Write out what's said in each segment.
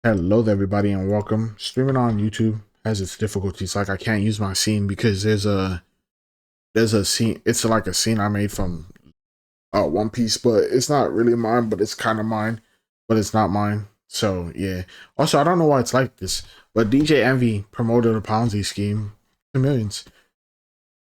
Hello there, everybody, and welcome. Streaming on YouTube has its difficulties. Like, I can't use my scene because there's a scene. It's like a scene I made from One Piece, but it's not really mine. But it's kind of mine, but it's not mine. So yeah. Also, I don't know why it's like this, but DJ Envy promoted a Ponzi scheme to millions.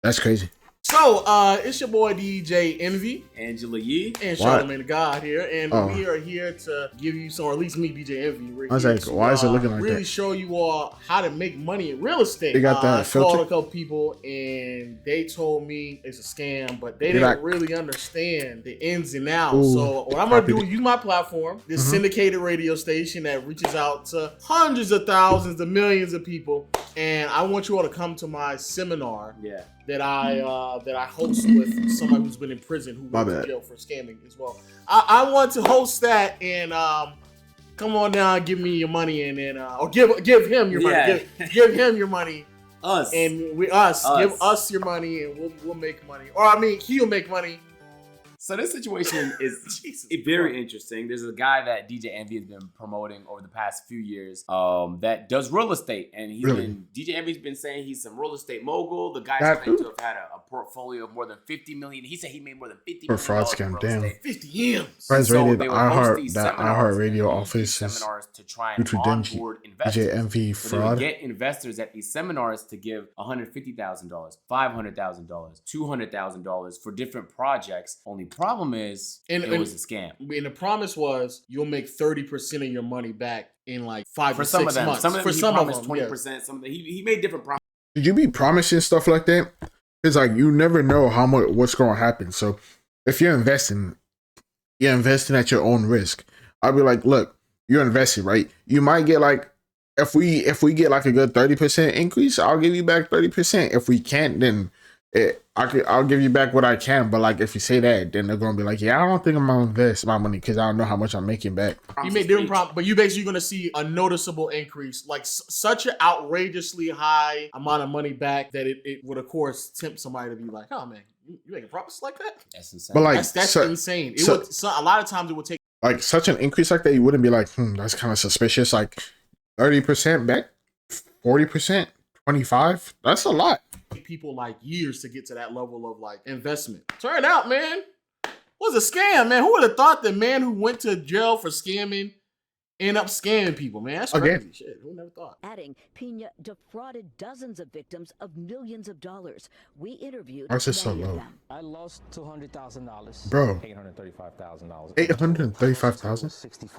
That's crazy. So, it's your boy DJ Envy, Angela Yee, and Charlamagne the God here, and we are here to give you some, or at least me, DJ Envy. We're I was here like, to, why is it looking like really that? show you all how to make money in real estate. They got that I filter? called a couple people, and they told me it's a scam, but they didn't really understand the ins and outs. Ooh, so, what I'm gonna do is use my platform, this syndicated radio station that reaches out to hundreds of thousands to millions of people, and I want you all to come to my seminar. Yeah. That I host with somebody who's been in prison who went to jail for scamming as well. I want to host that and come on down, give me your money and then or give him your money. Give him your money. Us. And give us your money and we'll make money. Or I mean he'll make money. So this situation is very interesting. There's a guy that DJ Envy has been promoting over the past few years that does real estate. And DJ Envy's been saying he's some real estate mogul. The guy's claimed to have had a portfolio of more than 50 million. He said he made more than 50 million for fraud scam. Damn. 50 M's. Friends rated iHeartRadio office seminars to try and onboard DJ investors. Envy fraud. Get investors at these seminars to give $150,000, $500,000, $200,000 for different projects. Only problem is it was a scam. And the promise was you'll make 30% of your money back in like 5 for or some 6 of them. months. Some of them for he some promised of them, 20%. Some of them, he made different promises. Did you be promising stuff like that? It's like you never know what's going to happen. So if you're investing at your own risk. I'll be like, look, you're investing, right? You might get like if we get like a good 30% increase, I'll give you back 30%. If we can't, then I'll give you back what I can. But like if you say that, then they're gonna be like, yeah, I don't think I'm gonna invest my money because I don't know how much I'm making back. You made different promises, but you basically gonna see a noticeable increase, like such an outrageously high amount of money back that it would of course tempt somebody to be like, oh man, you making promises like that? That's insane. But like that's insane. It would a lot of times it would take like such an increase like that. You wouldn't be like, that's kind of suspicious. Like 30% back, 40%, 25. That's a lot. People like years to get to that level of like investment. Turn out, man, was a scam, man. Who would have thought the man who went to jail for scamming end up scamming people, man? That's crazy shit. Who never thought? Adding, Pena defrauded dozens of victims of millions of dollars. We interviewed That's just so many of low. them. I lost $200,000. Bro. $835,000. $835,000?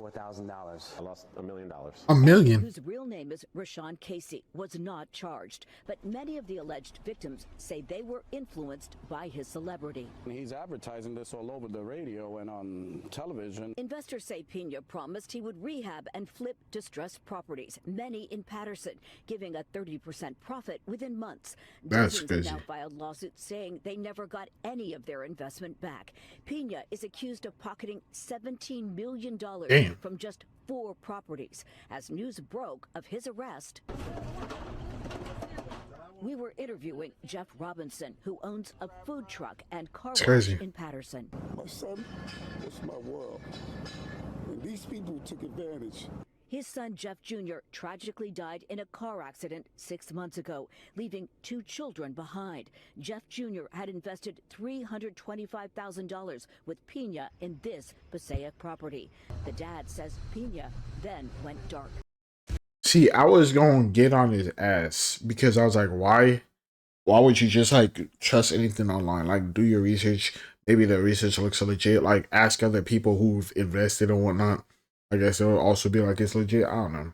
$64,000. I lost $1 million. $1 million. Whose real name is Rashawn Casey was not charged, but many of the alleged victims say they were influenced by his celebrity. He's advertising this all over the radio and on television. Investors say Pena promised he would rehab and flip distressed properties, many in Patterson, giving a 30% profit within months. That's Dozens crazy. have now filed lawsuits saying they never got any of their investment back. Pena is accused of pocketing $17 million from just 4 properties. As news broke of his arrest, we were interviewing Jeff Robinson, who owns a food truck and car wash in Patterson. My son was my world. And these people took advantage. His son, Jeff Jr., tragically died in a car accident 6 months ago, leaving 2 children behind. Jeff Jr. had invested $325,000 with Pena in this Passaic property. The dad says Pena then went dark. See, I was going to get on his ass because I was like, why would you just like trust anything online? Like, do your research. Maybe the research looks legit. Like, ask other people who've invested and whatnot. I guess it'll also be like it's legit. I don't know.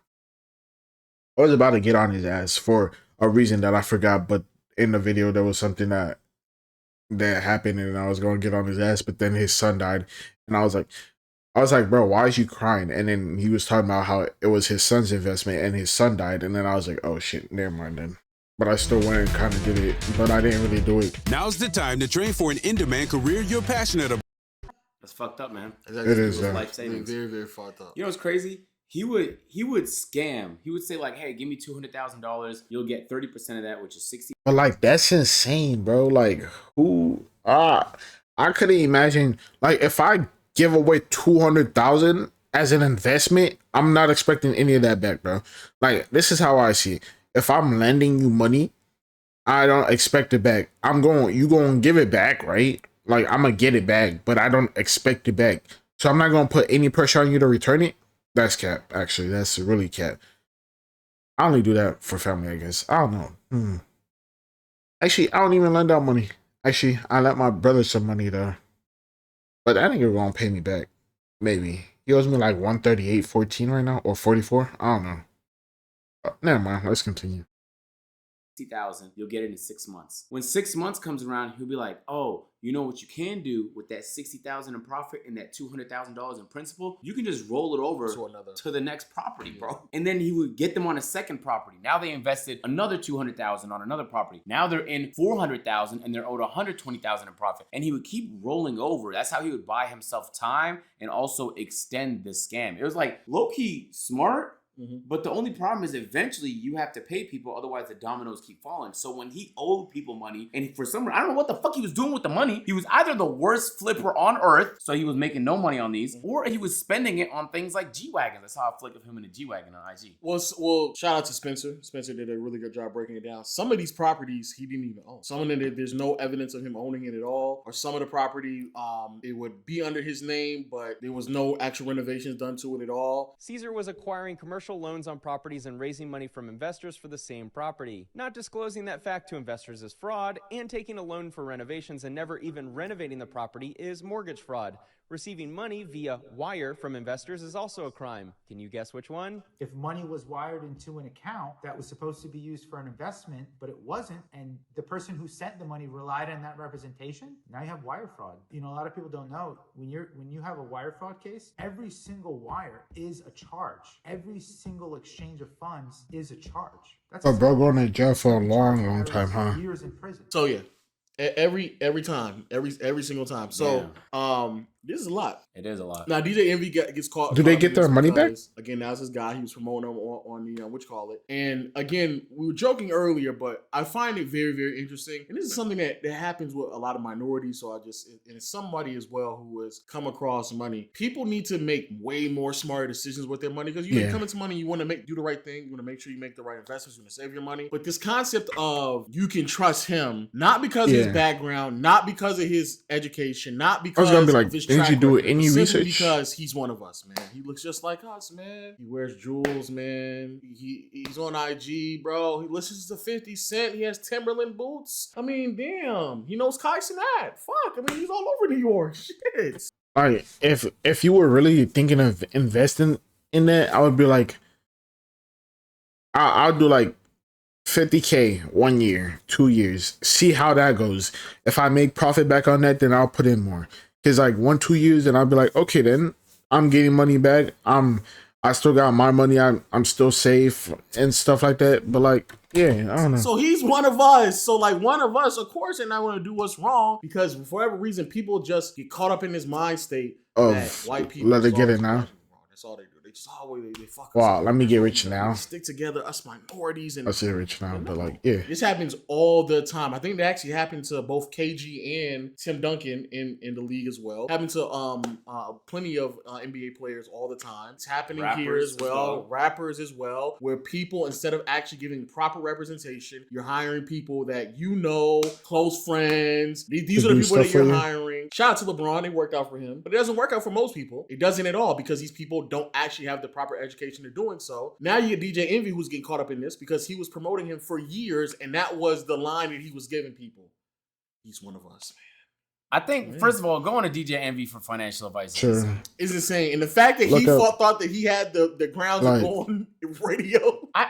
I was about to get on his ass for a reason that I forgot, but in the video there was something that happened and I was going to get on his ass, but then his son died and I was like, bro, why is you crying? And then he was talking about how it was his son's investment and his son died. And then I was like, oh shit, never mind then. But I still went and kind of did it, but I didn't really do it. Now's the time to train for an in-demand career you're passionate about. That's fucked up, man. It is life savings. Very, very fucked up. You know what's crazy? He would scam. He would say like, "Hey, give me $200,000. You'll get 30% of that, which is 60." But like that's insane, bro. Like who? I couldn't imagine. Like if I give away 200,000 as an investment, I'm not expecting any of that back, bro. Like, this is how I see it. If I'm lending you money, I don't expect it back. You going to give it back, right? Like, I'm going to get it back, but I don't expect it back. So I'm not going to put any pressure on you to return it. That's cap, actually. That's really cap. I only do that for family, I guess. I don't know. Actually, I don't even lend out money. Actually, I let my brother some money, though. But that nigga going to pay me back. Maybe. He owes me like 138.14 right now, or 44. I don't know. Never mind. Let's continue. 60,000, you'll get it in 6 months. When 6 months comes around, he'll be like, oh, you know what you can do with that 60,000 in profit and that $200,000 in principal? You can just roll it over to the next property, bro. And then he would get them on a second property. Now they invested another 200,000 on another property. Now they're in 400,000 and they're owed 120,000 in profit. And he would keep rolling over. That's how he would buy himself time and also extend the scam. It was like low-key smart. But the only problem is eventually you have to pay people, otherwise the dominoes keep falling. So when he owed people money, and for some reason, I don't know what the fuck he was doing with the money. He was either the worst flipper on earth, so he was making no money on these, or he was spending it on things like G-Wagons. I saw a flick of him in a G-Wagon on IG. Well, shout out to Spencer. Spencer did a really good job breaking it down. Some of these properties he didn't even own. Some of them, there's no evidence of him owning it at all. Or some of the property, it would be under his name, but there was no actual renovations done to it at all. Caesar was acquiring commercial loans on properties and raising money from investors for the same property. Not disclosing that fact to investors is fraud, and taking a loan for renovations and never even renovating the property is mortgage fraud. Receiving money via wire from investors is also a crime. Can you guess which one? If money was wired into an account that was supposed to be used for an investment, but it wasn't, and the person who sent the money relied on that representation, now you have wire fraud. You know, a lot of people don't know, when you have a wire fraud case, every single wire is a charge. Every single exchange of funds is a charge. That's bro going to jail for a long time, huh? Years in prison. So yeah. Every time, every single time. So, this is a lot. It is a lot. Now, DJ Envy gets caught. Do they get their money back? Again, that's this guy. He was promoting them on the what you call it. And again, we were joking earlier, but I find it very, very interesting. And this is something that happens with a lot of minorities. So and it's somebody as well who has come across money. People need to make way more smarter decisions with their money, because you come into money, you want to do the right thing. You want to make sure you make the right investments. You want to save your money. But this concept of you can trust him, not because of his background, not because of his education, not because I was gonna be like, of his didn't you do any research? Because he's one of us, man. He looks just like us, man. He wears jewels, man. He's on IG, bro. He listens to 50 Cent. He has Timberland boots. I mean, damn. He knows Kai Cenat. Fuck. I mean, he's all over New York. Shit. All right. If you were really thinking of investing in that, I would be like, I'll do like 50K 1 year, 2 years. See how that goes. If I make profit back on that, then I'll put in more. Because like 1-2 years, and I'll be like, okay, then I'm getting money back. I still got my money. I'm still safe and stuff like that. But like, yeah, I don't know. So he's one of us. So like one of us, of course, they're not going to do what's wrong, because for whatever reason, people just get caught up in this mind state that white people let it get it now. That's all they do. They just always they fuck us. Wow, let me get rich now. We stick together, us minorities, and I say rich now, but like, yeah, this happens all the time. I think that actually happened to both KG and Tim Duncan in the league as well. Happened to plenty of NBA players all the time. It's happening here as well. Rappers as well, where people, instead of actually giving proper representation, you're hiring people that you know, close friends. These are the people that you're hiring. Shout out to LeBron. It worked out for him, but it doesn't work out for most people. It doesn't at all, because these people don't actually have the proper education to doing so. Now you get DJ Envy, who's getting caught up in this because he was promoting him for years, and that was the line that he was giving people. He's one of us, man. I think, first of all, going to DJ Envy for financial advice is insane. And the fact that he thought that he had the grounds of going radio. I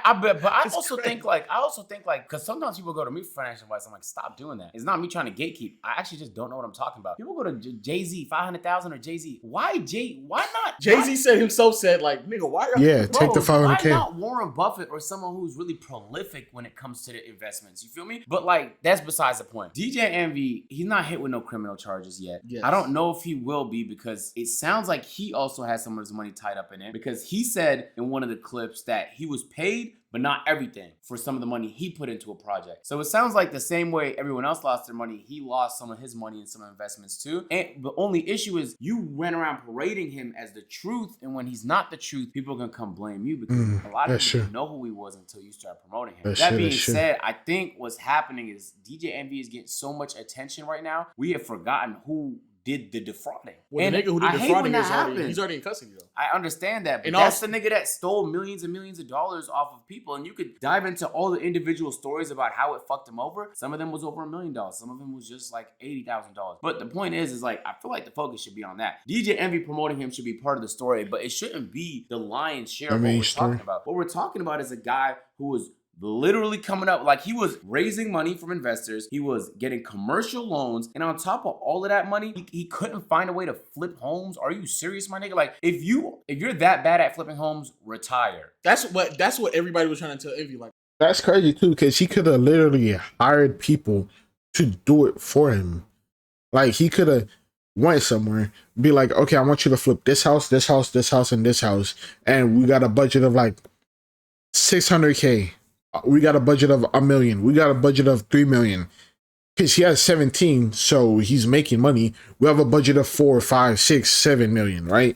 also think because sometimes people go to me for financial advice. I'm like, stop doing that. It's not me trying to gatekeep. I actually just don't know what I'm talking about. People go to Jay-Z, 500,000 or Jay-Z. Why not? Jay-Z said like, nigga, why? Take the 500K. Why not Warren Buffett or someone who's really prolific when it comes to the investments? You feel me? But like, that's besides the point. DJ Envy, he's not hit with no criminal charges yet. Yes. I don't know if he will be, because it sounds like he also has some of his money tied up in it, because he said in one of the clips acknowledged that he was paid, but not everything for some of the money he put into a project. So it sounds like the same way everyone else lost their money, he lost some of his money in some investments too. And the only issue is you went around parading him as the truth, and when he's not the truth, people are gonna come blame you because a lot of people didn't know who he was until you started promoting him. That being said, I think what's happening is DJ Envy is getting so much attention right now, we have forgotten who did the defrauding. Well, the nigga who did defrauding he's already in custody though. I understand that, but that's the nigga that stole millions and millions of dollars off of people, and you could dive into all the individual stories about how it fucked him over. Some of them was over $1 million. Some of them was just like $80,000. But the point is like, I feel like the focus should be on that. DJ Envy promoting him should be part of the story, but it shouldn't be the lion's share of what we're talking about. What we're talking about is a guy who was literally coming up, like he was raising money from investors, he was getting commercial loans, and on top of all of that money, he couldn't find a way to flip homes. Are you serious, my nigga? Like if you're that bad at flipping homes, retire. That's what everybody was trying to tell Envy. Like that's crazy too, because he could have literally hired people to do it for him. Like he could have went somewhere, be like, okay, I want you to flip this house, this house, this house, and this house, and we got a budget of like $600K. We got a budget of $1 million. We got a budget of $3 million. Because he has 17, so he's making money. We have a budget of 4, 5, 6, 7 million, right?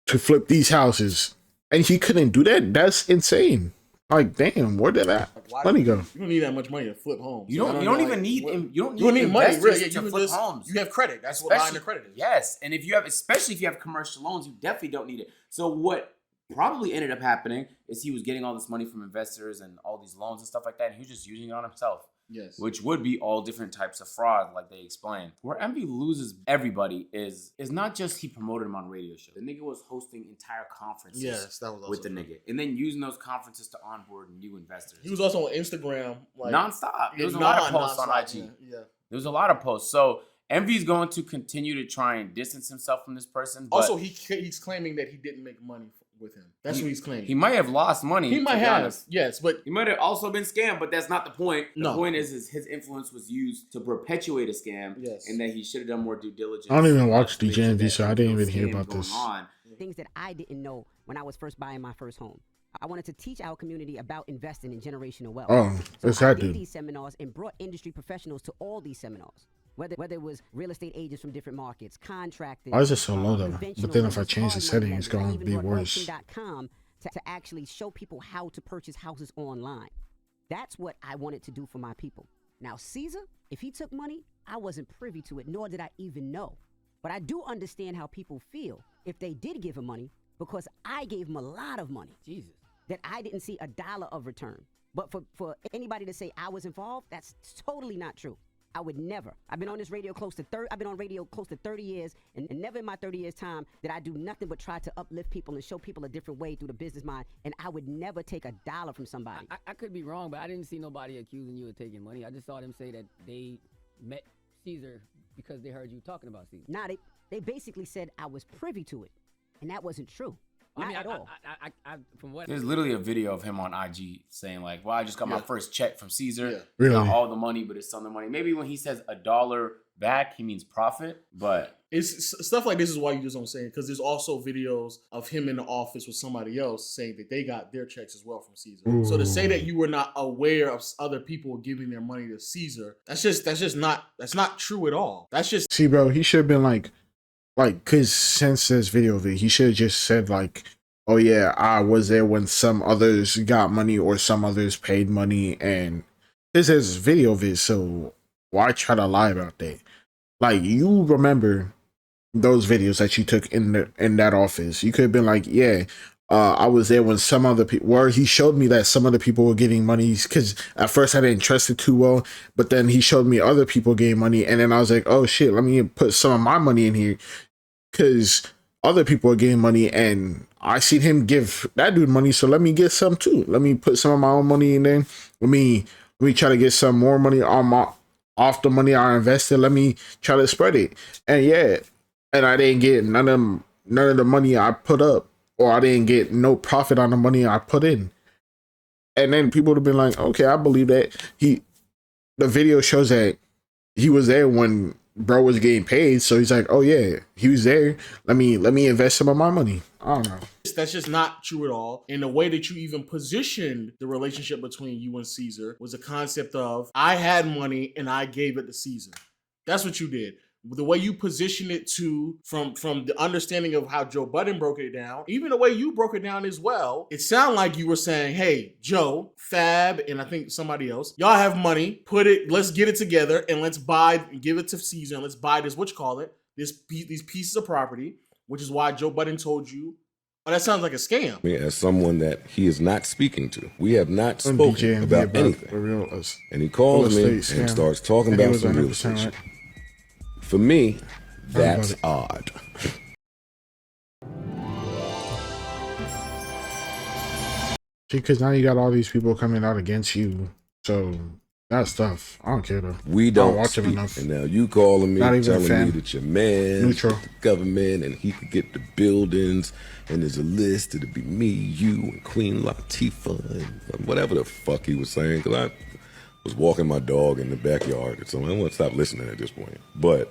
To flip these houses. And he couldn't do that. That's insane. Like, damn, where did that money go? You don't need that much money to flip homes. You don't need money really to flip homes. You have credit. That's what line of credit is. Yes, and especially if you have commercial loans, you definitely don't need it. So what probably ended up happening is he was getting all this money from investors and all these loans and stuff like that, and he was just using it on himself. Yes. Which would be all different types of fraud, like they explained. Where Envy loses everybody is not just he promoted him on radio show. The nigga was hosting entire conferences with the nigga. And then using those conferences to onboard new investors. He was also on Instagram. Like, nonstop. There was a lot of posts on IG. Yeah. There was a lot of posts. So Envy's going to continue to try and distance himself from this person. But also, he's claiming that he didn't make money with him. That's what he's claiming. He might have lost money. He might have, yes, but he might have also been scammed. But that's not the point. The point is his influence was used to perpetuate a scam. Yes, and that he should have done more due diligence. I don't even watch DJ Envy, so I didn't even hear about this. Things that I didn't know when I was first buying my first home. I wanted to teach our community about investing in generational wealth. Oh, that's so I that did dude. These seminars and brought industry professionals to all these seminars. Whether it was real estate agents from different markets, contractors. Why is it so low though? But then if I change the setting, it's going to be worse. To actually show people how to purchase houses online. That's what I wanted to do for my people. Now, Caesar, if he took money, I wasn't privy to it, nor did I even know. But I do understand how people feel if they did give him money, because I gave him a lot of money. Jesus. That I didn't see a dollar of return. But for anybody to say I was involved, that's totally not true. I would never. I've been on radio close to 30 years, and never in my 30 years time did I do nothing but try to uplift people and show people a different way through the business mind, and I would never take a dollar from somebody. I could be wrong, but I didn't see nobody accusing you of taking money. I just saw them say that they met Caesar because they heard you talking about Caesar. Nah, they basically said I was privy to it, and that wasn't true. Not at all. From what there's literally a video of him on IG saying like, "Well, I just got my first check from Caesar. Yeah. Really? Not all the money, but it's some of the money." Maybe when he says $1 back, he means profit. But it's stuff like this is why you just don't say it, because there's also videos of him in the office with somebody else saying that they got their checks as well from Caesar. Ooh. So to say that you were not aware of other people giving their money to Caesar, that's not true at all. That's just see, bro. He should have been like, cause since this video of it, he should have just said like, oh yeah, I was there when some others got money or some others paid money, and this is video of it, so why try to lie about that? Like, you remember those videos that you took in that office. You could have been like, yeah, I was there when some other people, where he showed me that some other people were getting money, because at first I didn't trust it too well, but then he showed me other people getting money, and then I was like, oh shit, let me put some of my money in here, because other people are getting money, and I seen him give that dude money, so let me get some too. Let me put some of my own money in there. Let me try to get some more money off the money I invested. Let me try to spread it. And yeah, and I didn't get none of the money I put up, or I didn't get no profit on the money I put in. And then people would have been like, okay, I believe that. The video shows that he was there when bro was getting paid, so he's like, oh yeah, he was there. Let me invest some of my money. I don't know. That's just not true at all. And the way that you even positioned the relationship between you and Caesar was a concept of I had money and I gave it to Caesar. That's what you did. The way you position it to from the understanding of how Joe Budden broke it down, even the way you broke it down as well, it sounded like you were saying, hey, Joe, Fab, and I think somebody else, y'all have money, let's get it together and let's give it to Caesar and let's buy this, these pieces of property, which is why Joe Budden told you, oh, that sounds like a scam. As someone that he is not speaking to. We have not spoken about anything. And he calls me and starts talking about some real estate shit. For me, that's odd. Because now you got all these people coming out against you. So that's tough. I don't care though. We don't watch speak. him enough. And now you calling me, telling me that your man, neutral the government, and he could get the buildings, and there's a list. It'll be me, you, and Queen Latifah, and whatever the fuck he was saying. Because I was walking my dog in the backyard, so I don't want to stop listening at this point. But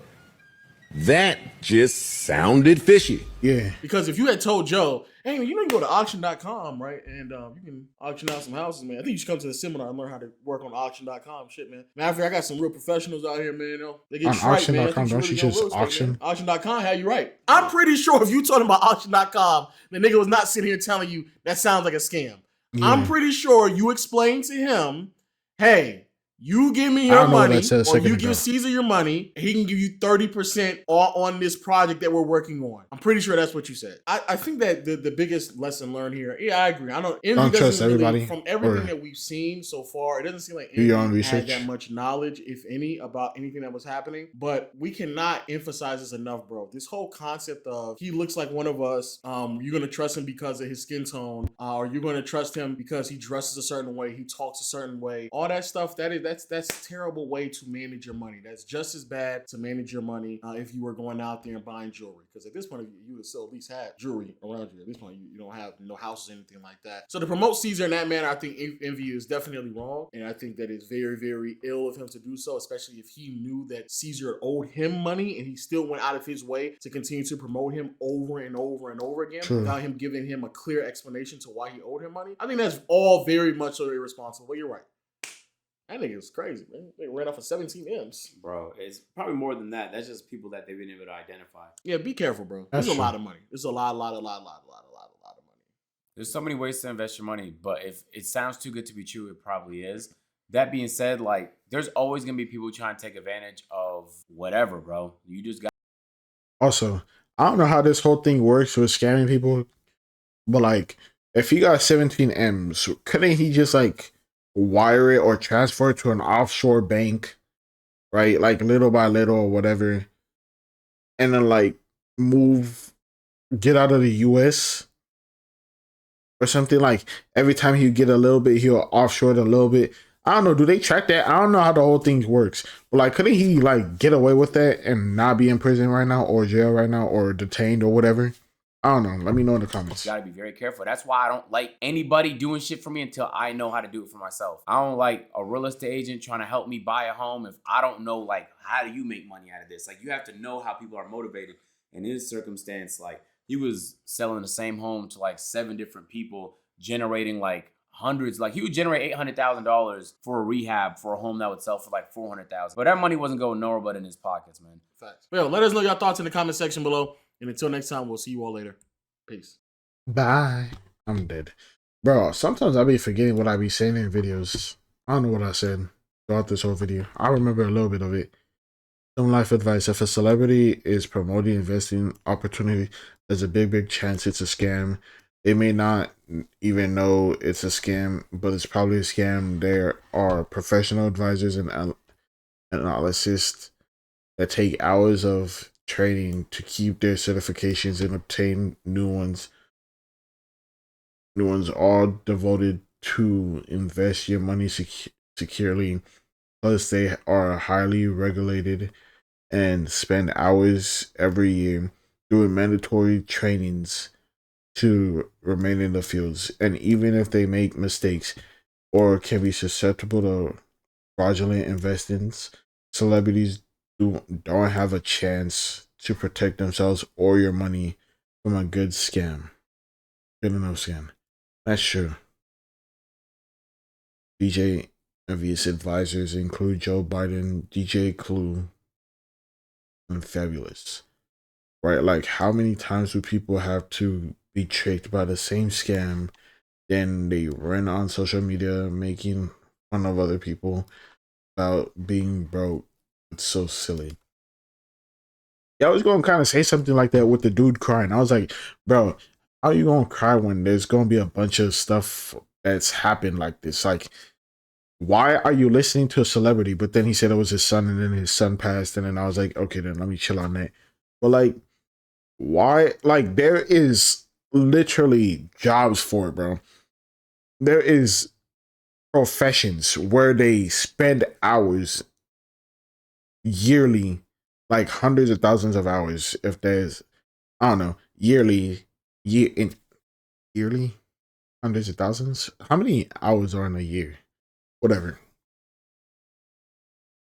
that just sounded fishy. Yeah. Because if you had told Joe, hey, you know you go to auction.com, right? And you can auction out some houses, man. I think you should come to the seminar and learn how to work on auction.com shit, man. Matter of fact, I got some real professionals out here, man. You know, they get trite, man. Auction.com, don't you just auction? Auction.com had you right. I'm pretty sure if you talking about auction.com, the nigga was not sitting here telling you that sounds like a scam. Yeah. I'm pretty sure you explained to him, hey, you give me your money, or you give Caesar your money, he can give you 30% on this project that we're working on. I'm pretty sure that's what you said. I think that the biggest lesson learned here, yeah, I agree. I don't trust everybody. From everything that we've seen so far, it doesn't seem like Envy had that much knowledge, if any, about anything that was happening. But we cannot emphasize this enough, bro. This whole concept of he looks like one of us, you're going to trust him because of his skin tone, or you're going to trust him because he dresses a certain way, he talks a certain way, all that stuff, that's a terrible way to manage your money. That's just as bad to manage your money if you were going out there and buying jewelry. Because at this point, you would still at least have jewelry around you. At this point, you don't have no houses or anything like that. So to promote Caesar in that manner, I think Envy is definitely wrong. And I think that it's very, very ill of him to do so, especially if he knew that Caesar owed him money and he still went out of his way to continue to promote him over and over and over again without him giving him a clear explanation to why he owed him money. I think that's all very much so irresponsible. But you're right. That nigga is crazy, man. They ran off of 17 M's. Bro, it's probably more than that. That's just people that they've been able to identify. Yeah, be careful, bro. There's a lot of money. There's a lot of money. There's so many ways to invest your money, but if it sounds too good to be true, it probably is. That being said, like, there's always going to be people trying to take advantage of whatever, bro. You just got... Also, I don't know how this whole thing works with scamming people, but, like, if he got 17 M's, couldn't he just, like, wire it or transfer it to an offshore bank, right? Like little by little or whatever, and then like get out of the US or something. Like every time he get a little bit, he'll offshore it a little bit. I don't know. Do they track that? I don't know how the whole thing works. But like, couldn't he like get away with that and not be in prison right now or jail right now or detained or whatever? I don't know. Let me know in the comments. You gotta be very careful. That's why I don't like anybody doing shit for me until I know how to do it for myself. I don't like a real estate agent trying to help me buy a home if I don't know, like, how do you make money out of this? Like, you have to know how people are motivated. In his circumstance, like, he was selling the same home to like 7 different people, generating like hundreds. Like, he would generate $800,000 for a rehab for a home that would sell for like $400,000. But that money wasn't going nowhere but in his pockets, man. Facts. Well, let us know your thoughts in the comment section below. And until next time, we'll see you all later. Peace. Bye. I'm dead. Bro, sometimes I be forgetting what I be saying in videos. I don't know what I said throughout this whole video. I remember a little bit of it. Some life advice. If a celebrity is promoting investing opportunity, there's a big chance it's a scam. They may not even know it's a scam, but it's probably a scam. There are professional advisors and analysts that take hours of training to keep their certifications and obtain new ones all devoted to invest your money securely. Plus they are highly regulated and spend hours every year doing mandatory trainings to remain in the fields. And even if they make mistakes or can be susceptible to fraudulent investments, celebrities don't have a chance to protect themselves or your money from a good scam. Good enough scam. That's true. DJ Envy's advisors include Joe Biden, DJ Clue, and Fabulous. Right? Like, how many times do people have to be tricked by the same scam? Then they run on social media making fun of other people about being broke. It's so silly. Yeah, I was going to kind of say something like that with the dude crying. I was like, bro, how are you going to cry when there's going to be a bunch of stuff that's happened like this? Like, why are you listening to a celebrity? But then he said it was his son, and then his son passed, and then I was like, okay, then let me chill on that. But like, why? Like, there is literally jobs for it, bro. There is professions where they spend hours yearly, like hundreds of thousands of hours. If there's, I don't know, yearly hundreds of thousands. How many hours are in a year? Whatever.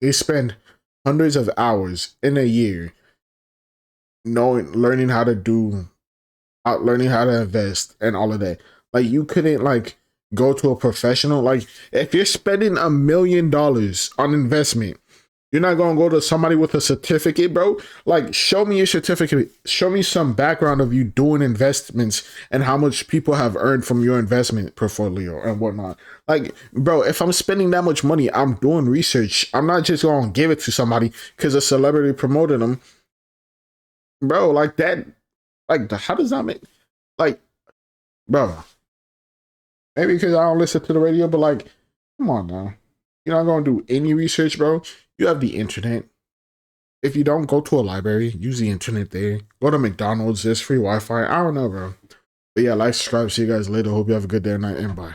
They spend hundreds of hours in a year learning how to invest and all of that. Like, you couldn't like go to a professional. Like, if you're spending $1 million on investment, you're not gonna go to somebody with a certificate, bro. Like, show me your certificate. Show me some background of you doing investments and how much people have earned from your investment portfolio and whatnot. Like, bro, if I'm spending that much money, I'm doing research. I'm not just gonna give it to somebody because a celebrity promoted them, bro. Like that. Like, how does that make? Like, bro. Maybe because I don't listen to the radio, but like, come on now. You're not gonna do any research, bro. You have the internet. If you don't, go to a library, use the internet there. Go to McDonald's, there's free Wi-Fi. I don't know, bro. But yeah, like, subscribe. See you guys later. Hope you have a good day or night, and bye.